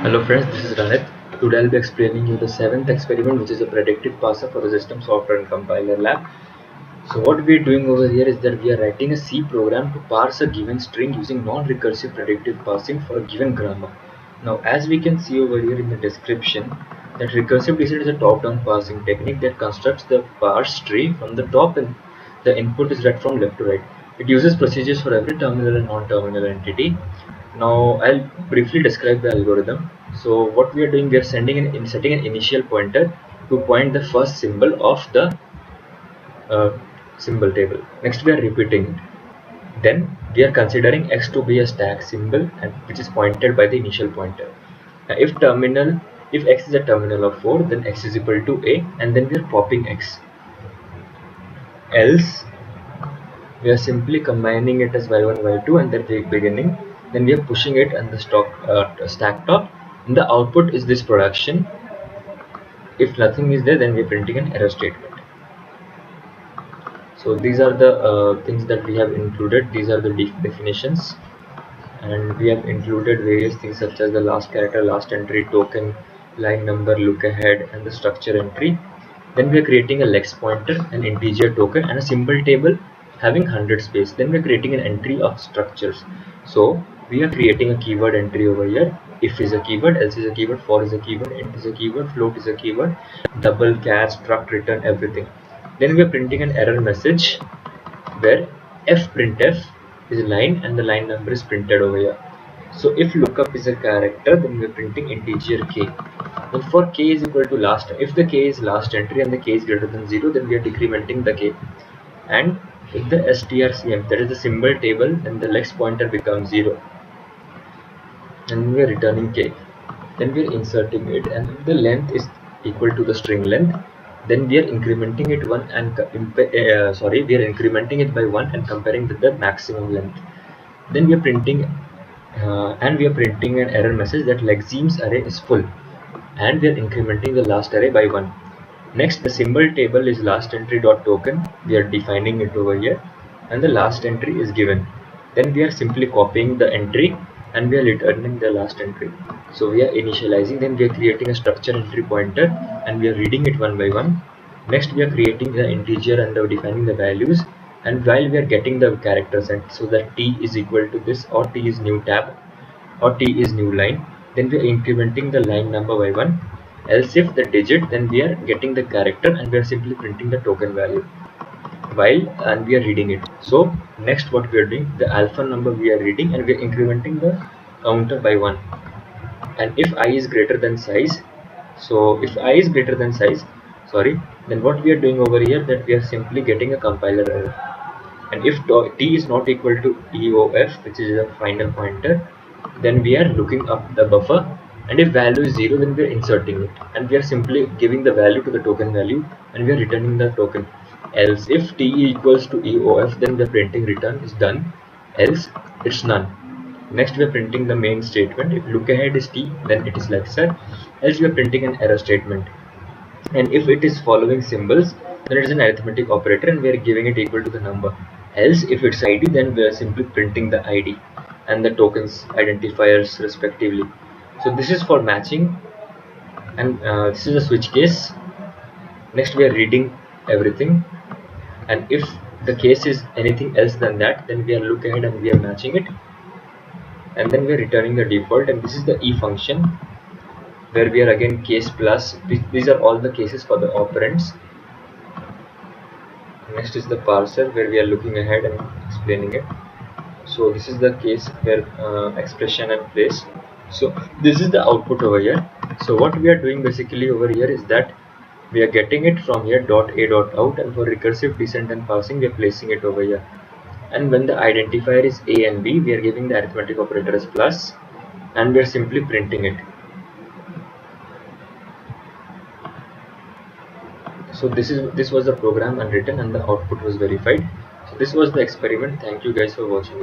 Hello friends, this is Ranit. Today I'll be explaining you the seventh experiment, which is a predictive parser for the system software and compiler lab. So what we are doing over here is that we are writing a C program to parse a given string using non-recursive predictive parsing for a given grammar. Now as we can see over here in the description, that recursive descent is a top-down parsing technique that constructs the parse tree from the top and the input is read from left to right. It uses procedures for every terminal and non-terminal entity. Now I'll briefly describe the algorithm. So what we are doing, we are setting an initial pointer to point the first symbol of the symbol table. Next we are repeating it. Then we are considering x to be a stack symbol and which is pointed by the initial pointer. Now, if x is a terminal of 4, then x is equal to a, and then we are popping x. Else we are simply combining it as y1 y2 and then beginning. Then we are pushing it and the stack top, and the output is this production. If nothing is there, then we are printing an error statement. So these are the things that we have included. These are the definitions, and we have included various things such as the last character, last entry, token, line number, look ahead, and the structure entry. Then we are creating a lex pointer, an integer token, and a symbol table having 100 space. Then we are creating an entry of structures. So we are creating a keyword entry over here. If is a keyword, else is a keyword, for is a keyword, int is a keyword, float is a keyword, double, catch, struct, return, everything. Then we are printing an error message where fprintf is a line and the line number is printed over here. So if lookup is a character, then we are printing integer k. Then for k is equal to last, if the k is last entry and the k is greater than 0, then we are decrementing the k. And if the strcm, that is the symbol table, then the lex pointer becomes 0 and we are returning k. Then we are inserting it, and if the length is equal to the string length, then we are incrementing it we are incrementing it by 1 and comparing with the maximum length. Then we are printing an error message that lexeme's array is full, and we are incrementing the last array by 1. Next, the symbol table is last entry dot token. We are defining it over here, and the last entry is given. Then we are simply copying the entry and we are returning the last entry. So we are initializing, then we are creating a structure entry pointer and we are reading it one by one. Next we are creating the integer and defining the values, and while we are getting the characters, and so that t is equal to this, or t is new tab, or t is new line, then we are incrementing the line number by 1. Else if the digit, then we are getting the character and we are simply printing the token value and we are reading it. So next what we are doing, the alpha number we are reading and we are incrementing the counter by 1. And if I is greater than size, so if I is greater than size, then what we are doing over here, that we are simply getting a compiler error. And if t is not equal to EOF, which is the final pointer, then we are looking up the buffer, and if value is 0, then we are inserting it and we are simply giving the value to the token value and we are returning the token. Else if t equals to EOF, then the printing return is done, else it's none. Next we are printing the main statement. If look ahead is t, then it is like that. Else we are printing an error statement, and if it is following symbols, then it is an arithmetic operator and we are giving it equal to the number. Else if it's id, then we are simply printing the id and the tokens identifiers respectively. So this is for matching, and this is a switch case. Next we are reading everything, and if the case is anything else than that, then we are look ahead and we are matching it, and then we are returning the default. And this is the e function where we are again case plus. These are all the cases for the operands. Next is the parser where we are looking ahead and explaining it. So this is the case where expression and place. So this is the output over here. So what we are doing basically over here is that we are getting it from here .a.out, and for recursive descent and parsing we are placing it over here. And when the identifier is a and b, we are giving the arithmetic operator as plus, and we are simply printing it. So this was the program unwritten and the output was verified. So this was the experiment. Thank you guys for watching it.